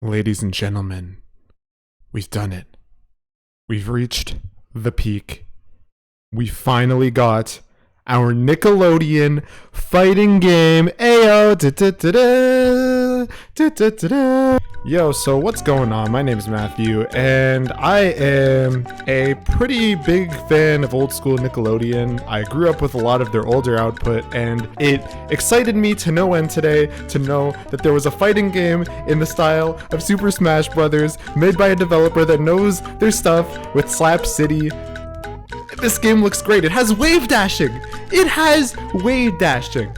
Ladies and gentlemen, we've done it. We've reached the peak. We finally got our Nickelodeon fighting game. Ayo, Yo, so what's going on? My name is Matthew, and I am a pretty big fan of old school Nickelodeon. I grew up with a lot of their older output, and it excited me to no end today to know that there was a fighting game in the style of Super Smash Bros. Made by a developer that knows their stuff with Slap City. This game looks great. It has wave dashing. It has wave dashing.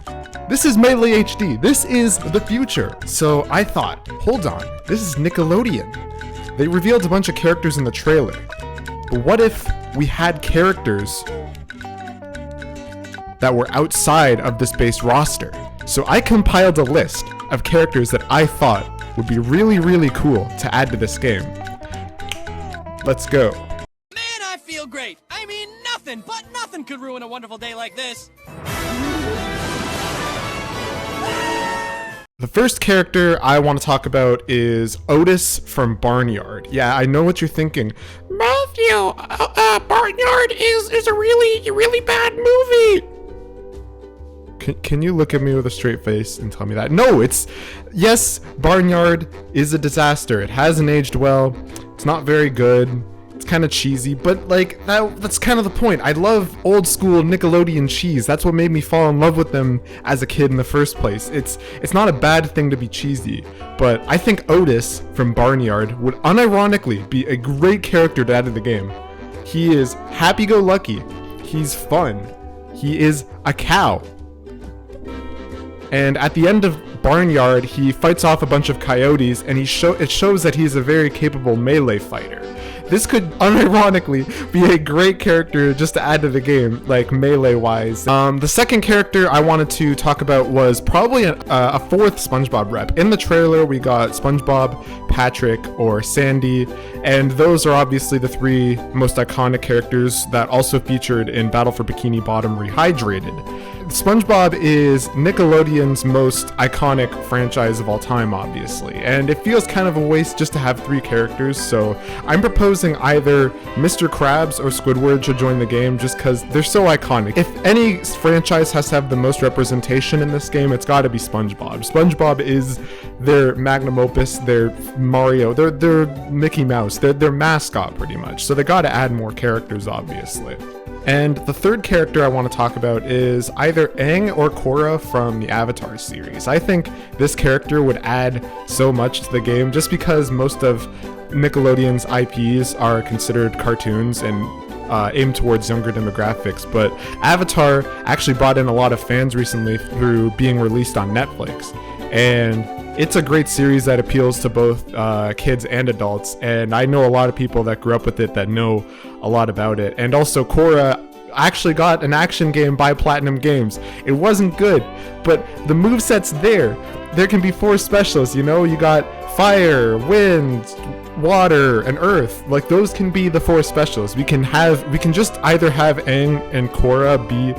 This is Melee HD. This is the future. So I thought, hold on, this is Nickelodeon. They revealed a bunch of characters in the trailer. But what if we had characters that were outside of this base roster? So I compiled a list of characters that I thought would be really, really cool to add to this game. Let's go. Man, I feel great. I mean, nothing could ruin a wonderful day like this. The first character I want to talk about is Otis from Barnyard. Yeah, I know what you're thinking. Matthew, Barnyard is a really bad movie. Can you look at me with a straight face and tell me that? No, yes, Barnyard is a disaster. It hasn't aged well. It's not very good. It's kind of cheesy, but like that's kind of the point. I love old school Nickelodeon cheese. That's what made me fall in love with them as a kid in the first place. It's not a bad thing to be cheesy, but I think Otis from Barnyard would unironically be a great character to add to the game. He is happy-go-lucky. He's fun. He is a cow. And at the end of Barnyard, he fights off a bunch of coyotes, and it shows that he's a very capable melee fighter. This could unironically be a great character just to add to the game, like melee-wise. The second character I wanted to talk about was probably a fourth SpongeBob rep. In the trailer, we got SpongeBob, Patrick, or Sandy, and those are obviously the three most iconic characters that also featured in Battle for Bikini Bottom Rehydrated. SpongeBob is Nickelodeon's most iconic franchise of all time, obviously, and it feels kind of a waste just to have three characters, so I'm proposing either Mr. Krabs or Squidward should join the game just because they're so iconic. If any franchise has to have the most representation in this game, it's gotta be SpongeBob. SpongeBob is their magnum opus, their Mario, their Mickey Mouse, their mascot pretty much, so they gotta add more characters, obviously. And the third character I want to talk about is either Aang or Korra from the Avatar series. I think this character would add so much to the game just because most of Nickelodeon's IPs are considered cartoons and aimed towards younger demographics, but Avatar actually brought in a lot of fans recently through being released on Netflix. And it's a great series that appeals to both kids and adults, and I know a lot of people that grew up with it that know a lot about it. And also Korra actually got an action game by Platinum Games. It wasn't good, but the moveset's there. There can be four specials, you know? You got fire, wind, water, and earth. Like, those can be the four specials. We can just either have Aang and Korra be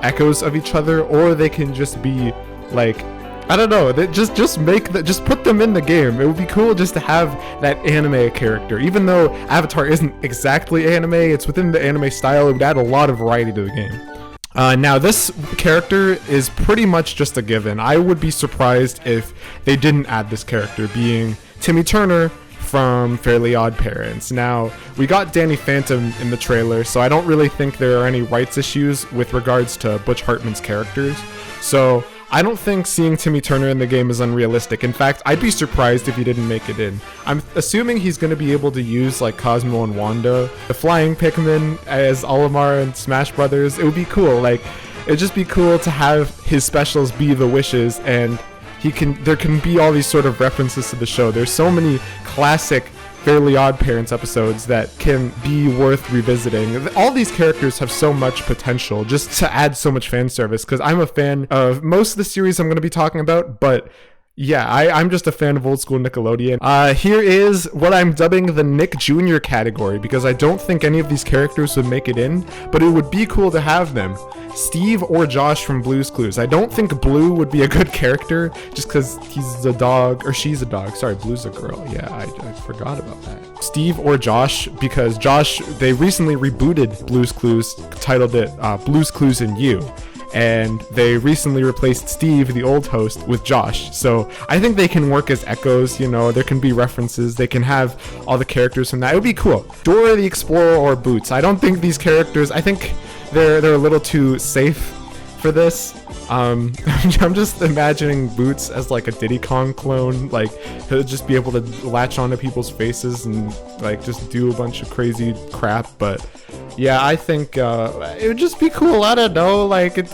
echoes of each other, or they can just be like, I don't know, just put them in the game. It would be cool just to have that anime character. Even though Avatar isn't exactly anime, it's within the anime style, it would add a lot of variety to the game. Now this character is pretty much just a given. I would be surprised if they didn't add this character, being Timmy Turner from Fairly Oddparents. Now, we got Danny Phantom in the trailer, so I don't really think there are any rights issues with regards to Butch Hartman's characters. So I don't think seeing Timmy Turner in the game is unrealistic. In fact, I'd be surprised if he didn't make it in. I'm assuming he's going to be able to use like Cosmo and Wanda, the Flying Pikmin as Olimar and Smash Brothers. It would be cool. Like, it'd just be cool to have his specials be the wishes, and there can be all these sort of references to the show. There's so many classic Fairly Oddparents episodes that can be worth revisiting. All these characters have so much potential just to add so much fan service, because I'm a fan of most of the series I'm going to be talking about, but Yeah, I'm just a fan of old school Nickelodeon. Here is what I'm dubbing the Nick Jr. category, because I don't think any of these characters would make it in, but it would be cool to have them. Steve or Josh from Blue's Clues. I don't think Blue would be a good character, just because he's a dog, or she's a dog. Sorry, Blue's a girl. Yeah, I forgot about that. Steve or Josh, because Josh, they recently rebooted Blue's Clues, titled it Blue's Clues and You. And they recently replaced Steve, the old host, with Josh. So I think they can work as echoes, you know, there can be references, they can have all the characters from that. It would be cool. Dora the Explorer or Boots. I don't think these characters, I think they're a little too safe for this. I'm just imagining Boots as like a Diddy Kong clone, like he'll just be able to latch onto people's faces and like just do a bunch of crazy crap. But yeah, I think it would just be cool. I don't know, like it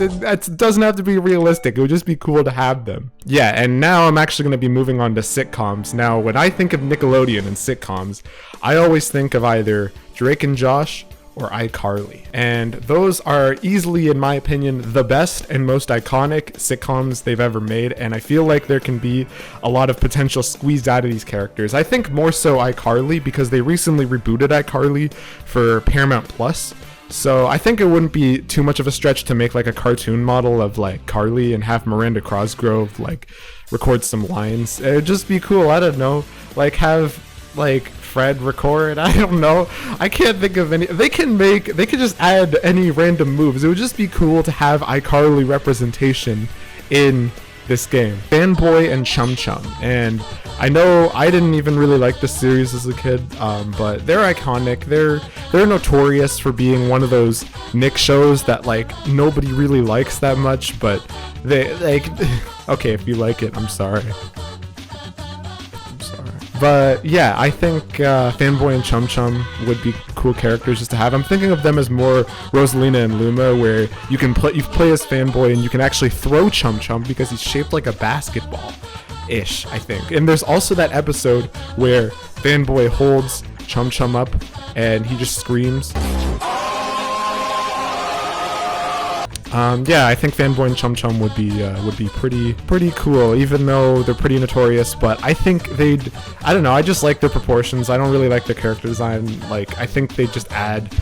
doesn't have to be realistic, it would just be cool to have them. Yeah, and now I'm actually going to be moving on to sitcoms. Now when I think of Nickelodeon and sitcoms, I always think of either Drake and Josh or iCarly. And those are easily, in my opinion, the best and most iconic sitcoms they've ever made, and I feel like there can be a lot of potential squeezed out of these characters. I think more so iCarly, because they recently rebooted iCarly for Paramount Plus. So I think it wouldn't be too much of a stretch to make like a cartoon model of like Carly and have Miranda Cosgrove like record some lines. It'd just be cool. I don't know, like have like Fred record. I don't know, I can't think of any. They could just add any random moves. It would just be cool to have iCarly representation in this game. Fanboy and Chum Chum, and I know I didn't even really like this series as a kid, but they're iconic. They're notorious for being one of those Nick shows that like nobody really likes that much, but they like okay, if you like it, I'm sorry. But yeah, I think Fanboy and Chum Chum would be cool characters just to have. I'm thinking of them as more Rosalina and Luma, where you play as Fanboy and you can actually throw Chum Chum because he's shaped like a basketball-ish, I think. And there's also that episode where Fanboy holds Chum Chum up and he just screams. Yeah, I think Fanboy and Chum Chum would be pretty cool, even though they're pretty notorious. But I think I don't know, I just like their proportions. I don't really like their character design. Like, I think they just add,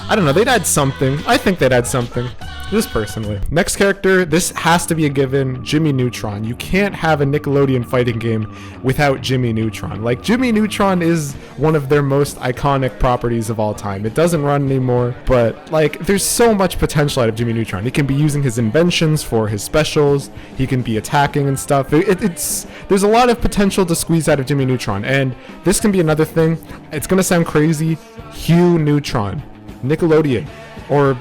I don't know, they'd add something. I think they'd add something, just personally. Next character, this has to be a given, Jimmy Neutron. You can't have a Nickelodeon fighting game without Jimmy Neutron. Like, Jimmy Neutron is one of their most iconic properties of all time. It doesn't run anymore, but like, there's so much potential out of Jimmy Neutron. He can be using his inventions for his specials, he can be attacking and stuff. There's a lot of potential to squeeze out of Jimmy Neutron, and this can be another thing. It's gonna sound crazy. Hugh Neutron, Nickelodeon, or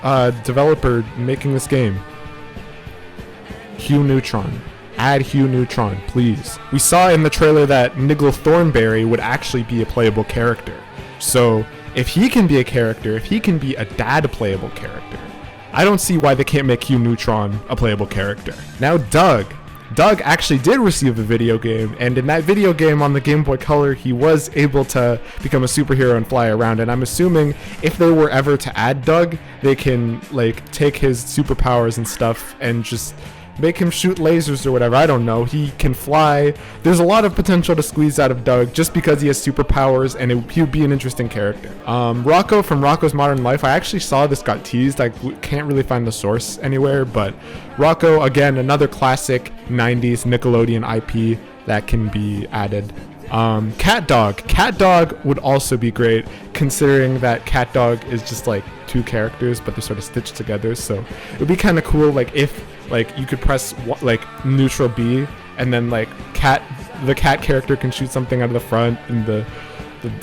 developer making this game. Hugh Neutron. Add Hugh Neutron, please. We saw in the trailer that Nigel Thornberry would actually be a playable character. So if he can be a character, if he can be a dad playable character, I don't see why they can't make Hugh Neutron a playable character. Now Doug. Doug actually did receive a video game, and in that video game on the Game Boy Color, he was able to become a superhero and fly around, and I'm assuming if they were ever to add Doug, they can like take his superpowers and stuff and just make him shoot lasers or whatever. I don't know. He can fly. There's a lot of potential to squeeze out of Doug just because he has superpowers, and he would be an interesting character. Rocco from Rocco's Modern Life. I actually saw this got teased. I can't really find the source anywhere, but Rocco, again, another classic 90s Nickelodeon IP that can be added. Cat Dog. Cat Dog would also be great, considering that Cat Dog is just like two characters, but they're sort of stitched together. So it would be kind of cool, like if like you could press like neutral B, and then like the cat character can shoot something out of the front, and the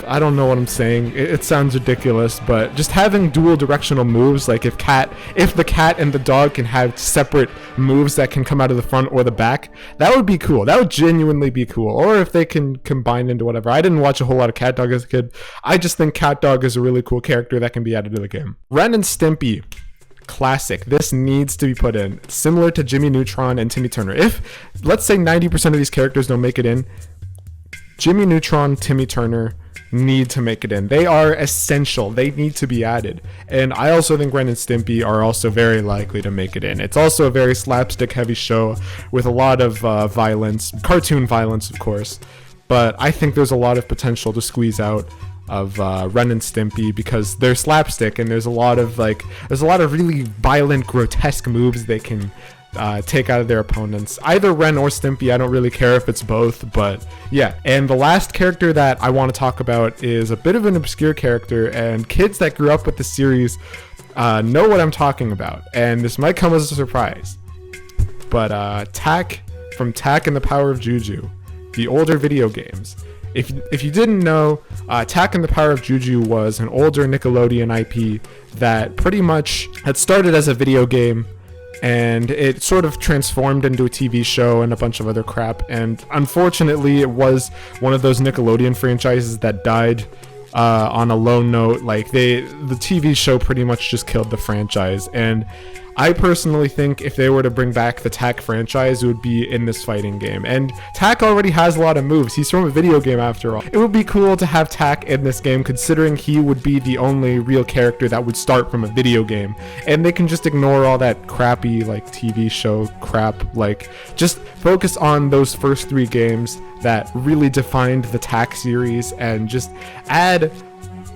I don't know what I'm saying. It sounds ridiculous, but just having dual directional moves, like if the cat and the dog can have separate moves that can come out of the front or the back, that would be cool. That would genuinely be cool. Or if they can combine into whatever. I didn't watch a whole lot of Cat Dog as a kid. I just think Cat Dog is a really cool character that can be added to the game. Ren and Stimpy. Classic. This needs to be put in. Similar to Jimmy Neutron and Timmy Turner. If, let's say 90% of these characters don't make it in, Jimmy Neutron, Timmy Turner, need to make it in. They are essential. They need to be added. And I also think Ren and Stimpy are also very likely to make it in. It's also a very slapstick heavy show with a lot of violence, cartoon violence, of course. But I think there's a lot of potential to squeeze out of Ren and Stimpy because they're slapstick, and there's a lot of really violent, grotesque moves they can take out of their opponents. Either Ren or Stimpy, I don't really care if it's both, but yeah. And the last character that I want to talk about is a bit of an obscure character, and kids that grew up with the series know what I'm talking about, and this might come as a surprise. But Tack from Tack and the Power of Juju, the older video games. If you didn't know, Tack and the Power of Juju was an older Nickelodeon IP that pretty much had started as a video game, and it sort of transformed into a TV show and a bunch of other crap. And unfortunately, it was one of those Nickelodeon franchises that died on a low note. Like the TV show pretty much just killed the franchise. And I personally think if they were to bring back the Tack franchise, it would be in this fighting game. And Tack already has a lot of moves. He's from a video game after all. It would be cool to have Tack in this game, considering he would be the only real character that would start from a video game. And they can just ignore all that crappy like TV show crap. Like just focus on those first 3 games that really defined the Tack series and just add,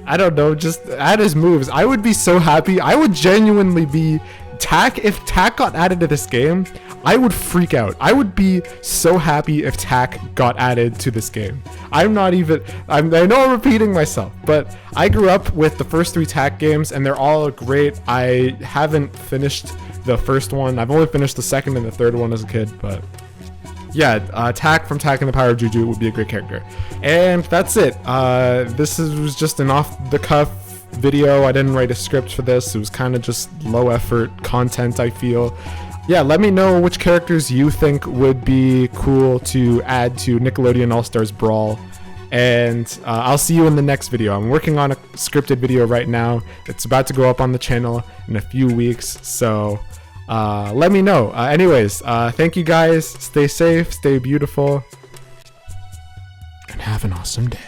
I don't know, just add his moves. I would be so happy. I would genuinely be Tack. If Tack got added to this game, I would freak out. I would be so happy if Tack got added to this game. I know I'm repeating myself, but I grew up with the first 3 Tack games, and they're all great. I haven't finished the first one. I've only finished the second and the third one as a kid, but yeah, Tack from Tack and the Power of Juju would be a great character. And that's it. This was just an off-the-cuff video. I didn't write a script for this. It was kind of just low effort content, I feel. Yeah, let me know which characters you think would be cool to add to Nickelodeon All-Stars Brawl. And I'll see you in the next video. I'm working on a scripted video right now. It's about to go up on the channel in a few weeks, so let me know. Anyways, thank you guys. Stay safe, stay beautiful, and have an awesome day.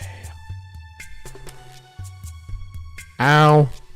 Ow.